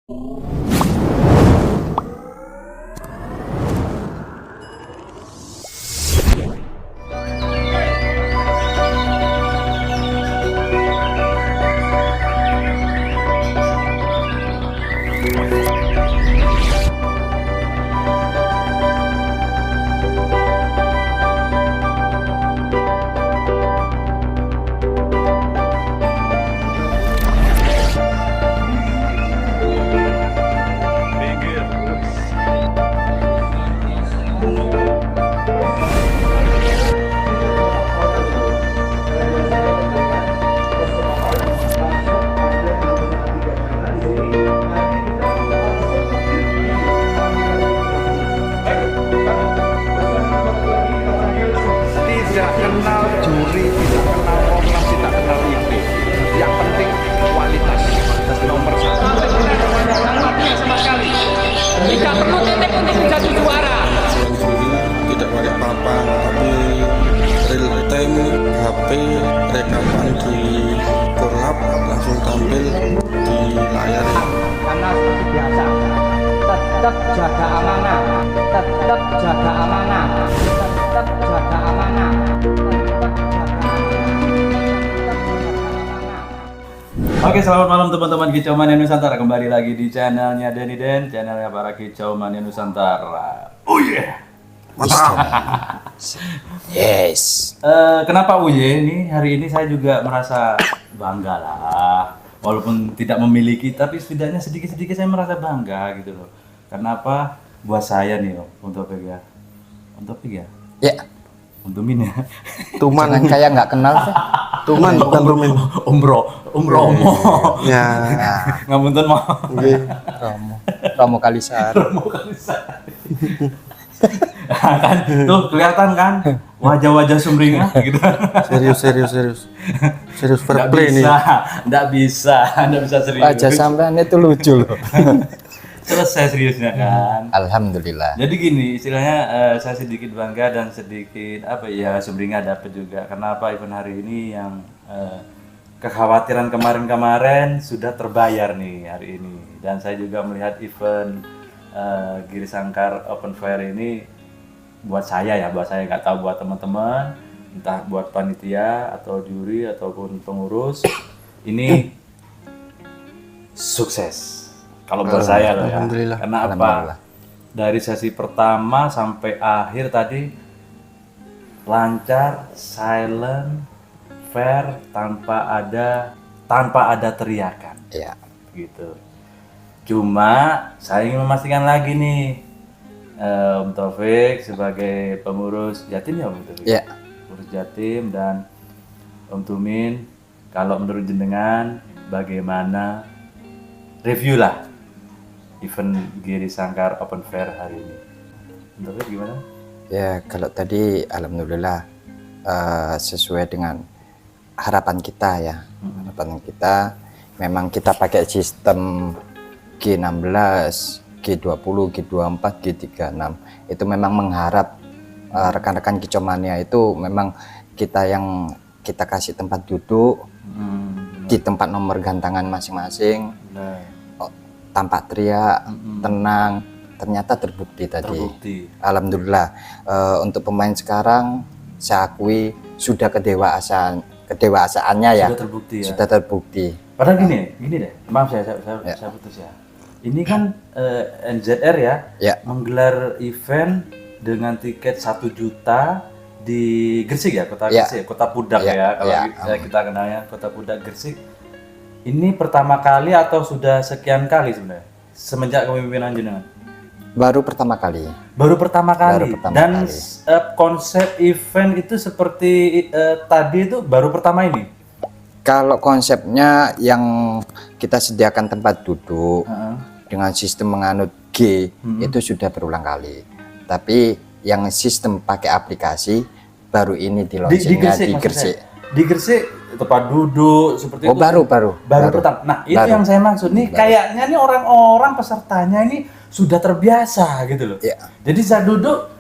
Tidak kenal juri, tidak kenal komnas, tidak kenal IP. Yang penting kualitas nomor satu. Sama sekali. Tidak perlu titik untuk menjadi juara. Tidak pakai papan tapi real time HP rekaman di korlap langsung tampil di layar. Karena seperti biasa, tetap jaga amanah, tetap jaga amanah, tetap jaga amanah. Oke, selamat malam teman-teman Kicau Mania Nusantara. Kembali lagi di channelnya Denny Den, channelnya para Kicau Mania Nusantara. Oh yeah, Mantap. Yes. kenapa Uye? Ini hari ini saya juga merasa bangga lah. Walaupun tidak memiliki, tapi setidaknya sedikit-sedikit saya merasa bangga gitu loh. Kenapa? Buat saya nih, untuk ya, untuk ya, Ya, untuk Min ya. Tuman, jangan kayak nggak kenal sih. Tuman bukan Rumin. Umroh. Ya. Ngapunten mau. Oke. Romo Kalisar. Kan tuh kelihatan kan wajah-wajah sumringah gitu. Serius fair play nih. Nggak bisa serius. Wajah sampean itu lucu loh. Selesai seriusnya kan. Alhamdulillah. Jadi gini, istilahnya saya sedikit bangga dan sedikit sumringah dapat juga. Kenapa event hari ini yang kekhawatiran kemarin-kemarin sudah terbayar nih hari ini. Dan saya juga melihat event Giri Sangkar Open Fair ini buat saya nggak tahu buat teman-teman, entah buat panitia atau juri ataupun pengurus, ini sukses. Kalau buat saya loh ya. Alhamdulillah. Karena apa? Alhamdulillah. Dari sesi pertama sampai akhir tadi lancar, silent, fair, tanpa ada teriakan. Ya. Gitu. Cuma saya ingin memastikan lagi nih, Om Taufik sebagai pengurus Jatim ya Om Taufik? Ya. Pengurus Jatim dan Om Tumin, kalau menurut jenengan bagaimana review lah event Giri Sangkar Open Fair hari ini? Om Taufik gimana? Ya, kalau tadi alhamdulillah sesuai dengan harapan kita ya. Harapan kita memang kita pakai sistem G16, G20, G24, G36. Itu memang mengharap rekan-rekan Kicau Mania itu memang kita kasih tempat duduk di tempat nomor gantangan masing-masing, tanpa teriak, tenang. Ternyata terbukti tadi. Terbukti. Alhamdulillah. Untuk pemain sekarang saya akui sudah kedewasaannya ya. Sudah terbukti ya. Sudah terbukti. Padahal gini deh, maaf saya putus ya. Ini kan NZR Ya. menggelar event dengan tiket 1 juta di Gresik ya, kota Ya. Gresik, kota Pudak Ya, ya, kalau ya. kita kenalnya kota Pudak Gresik. Ini pertama kali atau sudah sekian kali sebenarnya semenjak kepemimpinan jenengan? Baru pertama kali. Baru pertama kali. Baru pertama Dan kali. Konsep event itu seperti tadi itu baru pertama ini. Kalau konsepnya yang kita sediakan tempat duduk dengan sistem menganut G itu sudah berulang kali. Tapi yang sistem pakai aplikasi baru ini di launchingnya di Gresik. Di Gresik tempat duduk seperti Oh, itu. baru Pertama. Nah, itu Baru. yang saya maksud nih, kayaknya nih orang-orang pesertanya ini sudah terbiasa gitu loh. Ya. Jadi saya duduk,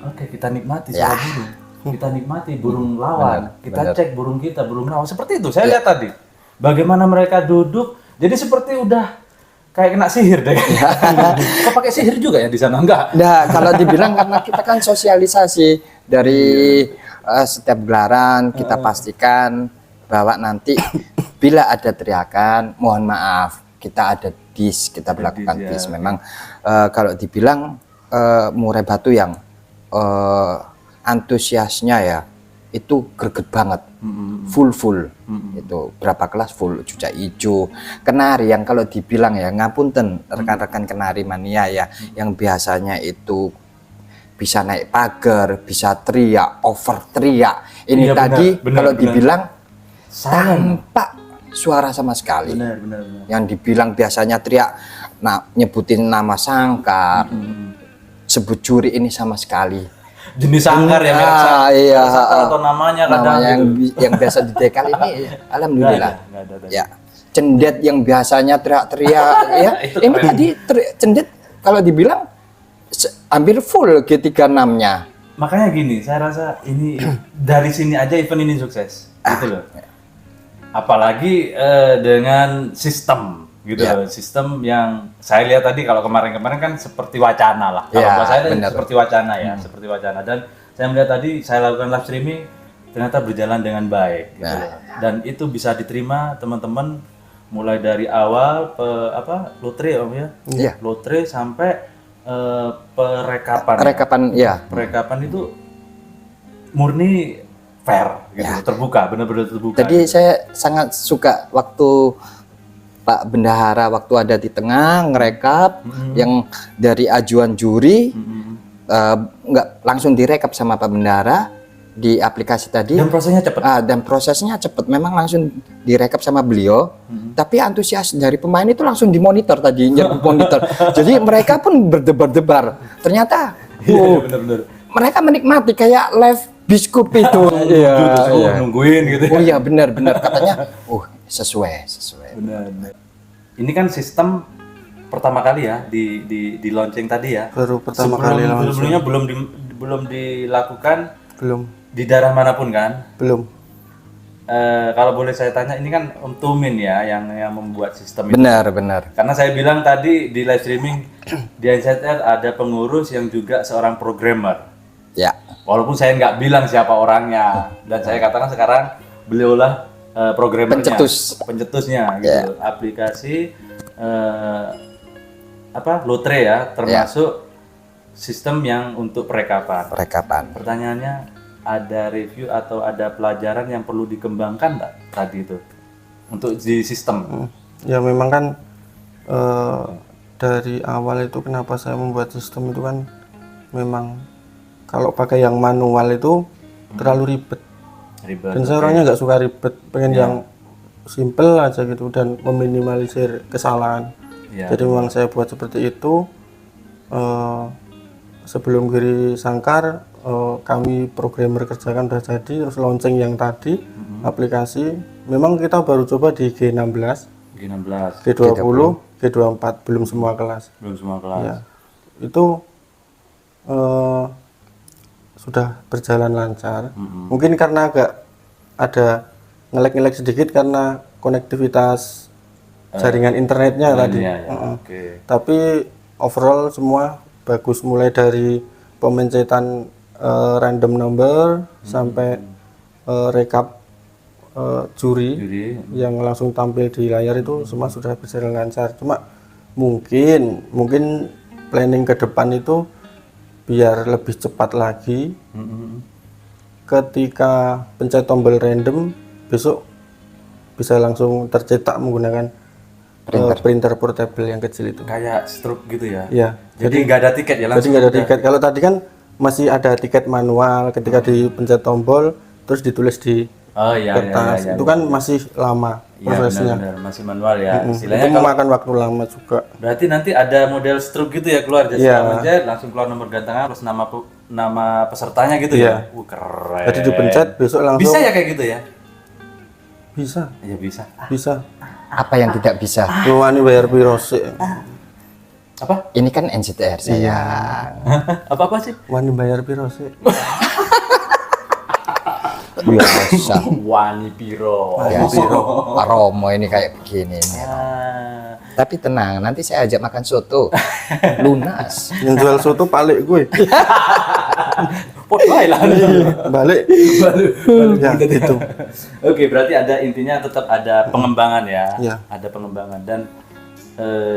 oke, kita nikmati Ya. suara burung. Kita nikmati burung lawan. Kita benar. cek burung kita, burung lawan. Seperti itu saya lihat tadi. Bagaimana mereka duduk. Jadi seperti udah kayak kena sihir deh. Kok pakai sihir juga ya di sana? Enggak. Nah, kalau dibilang karena kita kan sosialisasi dari setiap gelaran kita pastikan bahwa nanti bila ada teriakan, mohon maaf, kita ada dis, kita melakukan dis, ya. dis. Memang kalau dibilang Murai Batu yang antusiasnya ya itu greget banget, full itu berapa kelas full, cucak hijau, kenari yang kalau dibilang ya ngapunten rekan-rekan kenari mania ya, yang biasanya itu bisa naik pagar, bisa teriak, over teriak. Ini Iya, tadi benar, kalau benar. dibilang Silent. tanpa suara sama sekali. Benar. Yang dibilang biasanya teriak, nyebutin nama sangkar, sebut juri ini sama sekali. Jenis sangkar ya, merek Iya, sangkar atau namanya kadang namanya gitu. yang biasa di dekal ini, alhamdulillah. Nggak ada. Ya, cendet yang biasanya teriak-teriak, ya. Itu Ini keren. tadi cendet kalau dibilang hampir full G36-nya. Makanya gini, saya rasa ini dari sini aja event ini sukses, gitu loh. Apalagi dengan sistem, gitu Ya. loh. Sistem yang saya lihat tadi kalau kemarin-kemarin kan seperti wacana lah. Kalau Ya, buat saya benar. seperti wacana ya, seperti wacana. Dan saya melihat tadi saya lakukan live streaming ternyata berjalan dengan baik, gitu loh. Dan itu bisa diterima teman-teman mulai dari awal lotre om ya, Iya. lotre sampai perekapan. Rekapan ya. Perekapan itu murni fair gitu, terbuka, benar-benar terbuka. Jadi gitu. saya sangat suka waktu Pak Bendahara waktu ada di tengah ngerekap yang dari ajuan juri nggak langsung direkap sama Pak Bendahara di aplikasi tadi. Dan prosesnya cepat. Dan prosesnya cepat, memang langsung direkap sama beliau. Tapi antusias dari pemain itu langsung dimonitor tadi, nyerbu monitor. Jadi mereka pun berdebar-debar. Ternyata, Iya, benar-benar. mereka menikmati kayak live biskup itu. Nungguin gitu. Oh iya benar-benar katanya. Sesuai. Benar. Ini kan sistem pertama kali ya di launching tadi ya. Baru pertama kali launching. Sebelumnya belum dilakukan Belum. di daerah manapun kan. Belum. Kalau boleh saya tanya, ini kan Om Tumin ya yang membuat sistem ini. Benar. Karena saya bilang tadi di live streaming di NZR ada pengurus yang juga seorang programmer. Ya. Walaupun saya nggak bilang siapa orangnya, dan saya katakan sekarang beliaulah programmernya, pencetusnya gitu. Aplikasi lotre ya, termasuk sistem yang untuk perekapan. Pertanyaannya, ada review atau ada pelajaran yang perlu dikembangkan nggak tadi itu untuk di sistem? Ya memang kan dari awal itu kenapa saya membuat sistem itu kan memang kalau pakai yang manual itu terlalu ribet. Dan saya orangnya nggak suka ribet, pengen yang simple aja gitu dan meminimalisir kesalahan. Jadi memang saya buat seperti itu. Sebelum Giri Sangkar, kami programmer kerjakan udah jadi, terus launching yang tadi aplikasi. Memang kita baru coba di G16, G20, G24, belum semua kelas. Ya, itu sudah berjalan lancar. Mungkin karena agak ada ngelek-ngelek sedikit karena konektivitas jaringan internetnya tadi. Tapi overall semua bagus, mulai dari pemencetan random number sampai rekap juri yang langsung tampil di layar itu semua sudah berjalan lancar. Cuma mungkin planning ke depan itu biar lebih cepat lagi. Ketika pencet tombol random, besok bisa langsung tercetak menggunakan printer portable yang kecil itu. Kayak stroke gitu ya? Iya. Jadi nggak ada tiket ya langsung? Jadi nggak ada tiket. Kalau tadi kan masih ada tiket manual, ketika dipencet tombol terus ditulis di kertas. Itu kan masih lama prosesnya. Benar, masih manual ya. Istilahnya Itu memakan waktu lama juga. Berarti nanti ada model stroke gitu ya keluar, jadi pencet langsung keluar nomor gantangan plus nama pesertanya gitu ya. Keren. Jadi dipencet besok langsung. Bisa ya kayak gitu ya? Bisa. Ya bisa. Bisa. Apa yang tidak bisa? Wani bayar piro sih? Apa? Ini kan NZR saya. Apa sih? Wani bayar piro sih? Biasa. Wani piro. Biasa. Romo ini kayak begini nih. Ah, Tapi tenang, nanti saya ajak makan soto. Lunas. Yang jual soto balik gue. pot wae lah. Balik. Ya, gitu. Oke, berarti ada intinya tetap ada pengembangan ya. Iya. Ada pengembangan dan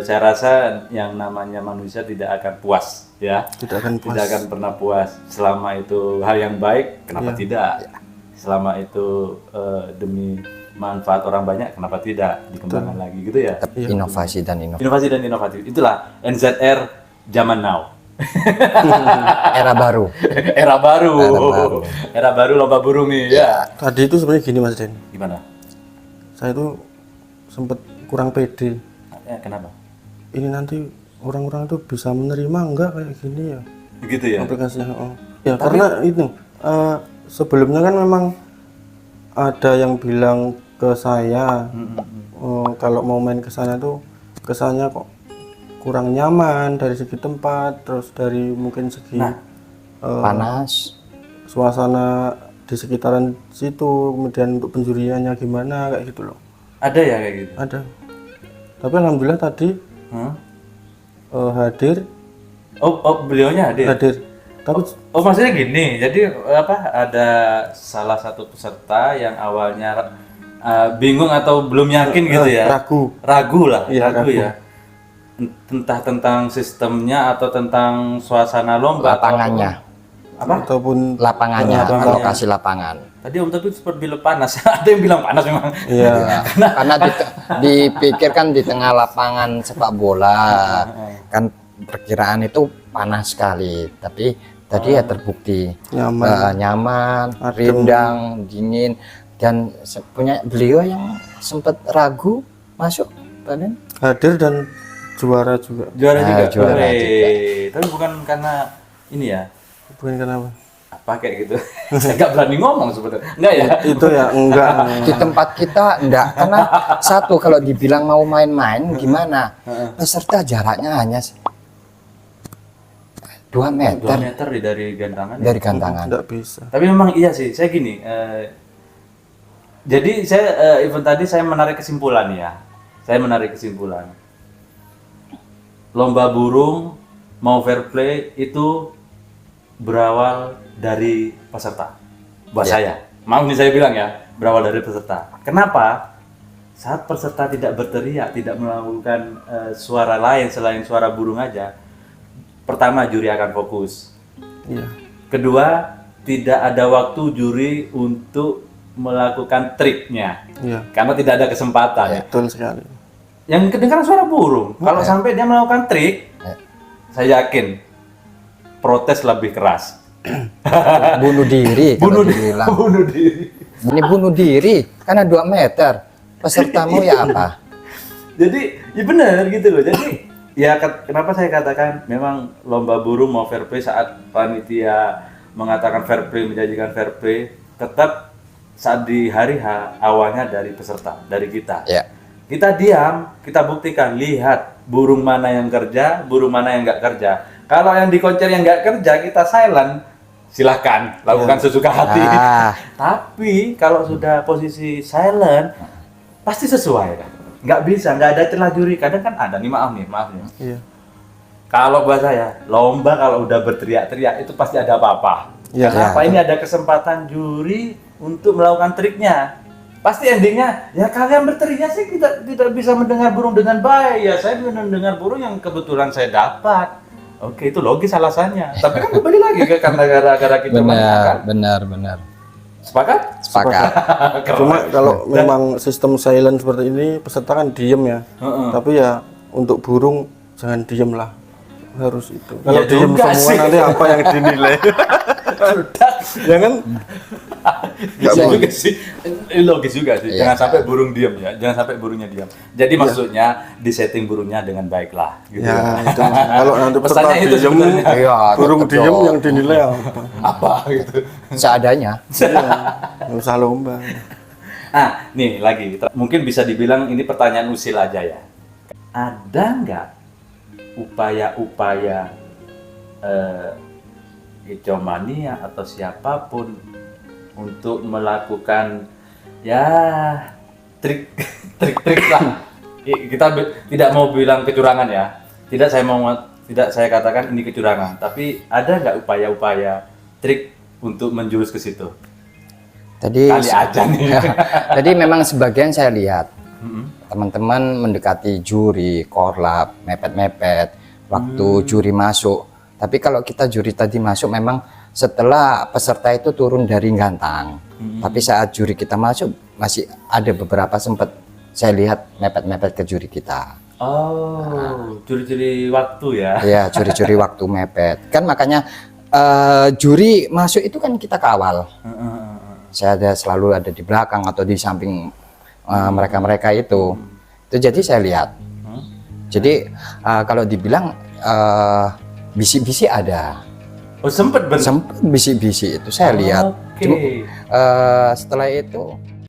saya rasa yang namanya manusia tidak akan puas ya. Tidak akan puas. Tidak akan pernah puas selama itu hal yang baik, kenapa Iya. tidak? Selama itu demi manfaat orang banyak, kenapa tidak dikembangkan lagi gitu ya? Tapi inovasi dan inovasi. Inovasi dan inovatif. Itulah NZR zaman now. Era baru. Era baru. Era baru. Era baru lomba burung nih ya. Tadi itu sebenarnya gini Mas Den. Gimana? Saya itu sempat kurang pede. Kenapa? Ini nanti orang-orang itu bisa menerima enggak kayak gini ya Gitu ya. aplikasinya. Oh. Ya karena itu sebelumnya kan memang ada yang bilang ke saya kalau mau main ke sana tuh kesannya kok kurang nyaman dari segi tempat, terus dari mungkin segi Panas. suasana di sekitaran situ, kemudian untuk penjuriannya gimana kayak gitu loh. Ada ya kayak gitu. Ada. Tapi alhamdulillah tadi Hah? hadir. Oh, beliaunya hadir. Tapi Oh, maksudnya gini. Jadi apa? Ada salah satu peserta yang awalnya bingung atau belum yakin gitu ya. Ragu lah, Iya, ragu ragu. ya. Entah tentang sistemnya atau tentang suasana lomba atau Lapangannya. apa? ataupun Lapangannya, Lapangannya. lokasi lapangan. Tadi Om Teguh sempat bilang panas. Ada yang bilang panas memang. iya. Karena dipikirkan di tengah lapangan sepak bola kan perkiraan itu panas sekali, tapi tadi ya terbukti Nyaman. nyaman, Adem. rindang, dingin, dan punya beliau yang sempat ragu masuk badan. Hadir dan juara juga. Juara juga. Juara Hore. juga. Tapi bukan karena ini ya. Bukan kenapa? Apa kayak gitu. Saya nggak berani ngomong sebenarnya. Enggak ya? Itu ya enggak. Di tempat kita enggak, karena satu kalau dibilang mau main-main gimana, peserta jaraknya hanya 2 meter 2 meter dari gantangan. dari gantangan. Enggak bisa. Tapi memang iya sih, saya gini. Jadi saya event tadi saya menarik kesimpulan ya. Saya menarik kesimpulan. Lomba burung mau fair play itu berawal dari peserta. Buat saya. Mau ini saya bilang ya, berawal dari peserta. Kenapa? Saat peserta tidak berteriak, tidak melakukan suara lain selain suara burung aja. Pertama, juri akan fokus. Iya. Kedua, tidak ada waktu juri untuk melakukan triknya. Iya. Karena tidak ada kesempatan. Betul sekali. Yang kedengaran suara burung. Kalau sampai dia melakukan trik, saya yakin protes lebih keras. Bunuh diri kalau dibilang. Bunuh diri. Ini bunuh diri karena 2 meter. Pesertamu ya apa? Jadi, ya benar gitu loh. Jadi, ya kenapa saya katakan memang lomba burung mau fair play saat panitia mengatakan fair play, menjanjikan fair play, tetap saat di hari H awalnya dari peserta, dari kita. Ya. Kita diam, kita buktikan, lihat burung mana yang kerja, burung mana yang nggak kerja. Kalau yang di koncer yang nggak kerja, kita silent, silahkan lakukan sesuka hati. Ah. Tapi kalau sudah posisi silent, pasti sesuai kan? Nggak bisa, nggak ada celah juri. Kadang kan ada nih, maaf nih. Iya. Kalau buat saya, lomba kalau udah berteriak-teriak itu pasti ada apa-apa. Iya. Kenapa? Ini ada kesempatan juri untuk melakukan triknya. Pasti endingnya, ya kalian berteriak sih kita tidak bisa mendengar burung dengan baik. Ya saya mendengar burung yang kebetulan saya dapat. Oke, itu logis alasannya. Tapi kan kembali lagi ke karena gara-gara kita mendengarkan. Benar. Sepakat? Sepakat. Cuma kalau memang sistem silent seperti ini, peserta kan diem ya. Tapi ya untuk burung jangan diem lah. Harus itu. Kalau Ya diem juga semua sih. nanti apa yang dinilai? Jangan. Bisa juga sih. Logis juga sih. Jangan sampai burung diam ya. Jangan sampai burungnya diam. Jadi maksudnya disetting burungnya dengan baik lah. Gitu. Ya, itu. Kalau nanti peserta Pesannya itu diem, sebenarnya. Iya, burung tetep diem dong. yang dinilai apa? Apa gitu. Seadanya. Nggak usah lomba. Nah, nih lagi. Mungkin bisa dibilang ini pertanyaan usil aja ya. Ada nggak upaya-upaya Icomania atau siapapun untuk melakukan ya trik-trik lah. Kita tidak mau bilang kecurangan ya. Tidak saya katakan ini kecurangan, tapi ada nggak upaya-upaya trik untuk menjurus ke situ? Tadi Kali aja nih. Tadi memang sebagian saya lihat teman-teman mendekati juri, korlap, mepet-mepet waktu juri masuk. Tapi kalau kita juri tadi masuk memang setelah peserta itu turun dari gantang. Tapi saat juri kita masuk masih ada beberapa sempat saya lihat mepet-mepet ke juri kita. Oh, curi-curi waktu ya? Ya, curi-curi waktu mepet. Kan makanya juri masuk itu kan kita kawal. Saya selalu ada di belakang atau di samping mereka-mereka itu. Itu jadi saya lihat. Jadi kalau dibilang bisik-bisik ada. Oh, sempet Bisik-bisik itu saya lihat. Oke. Setelah itu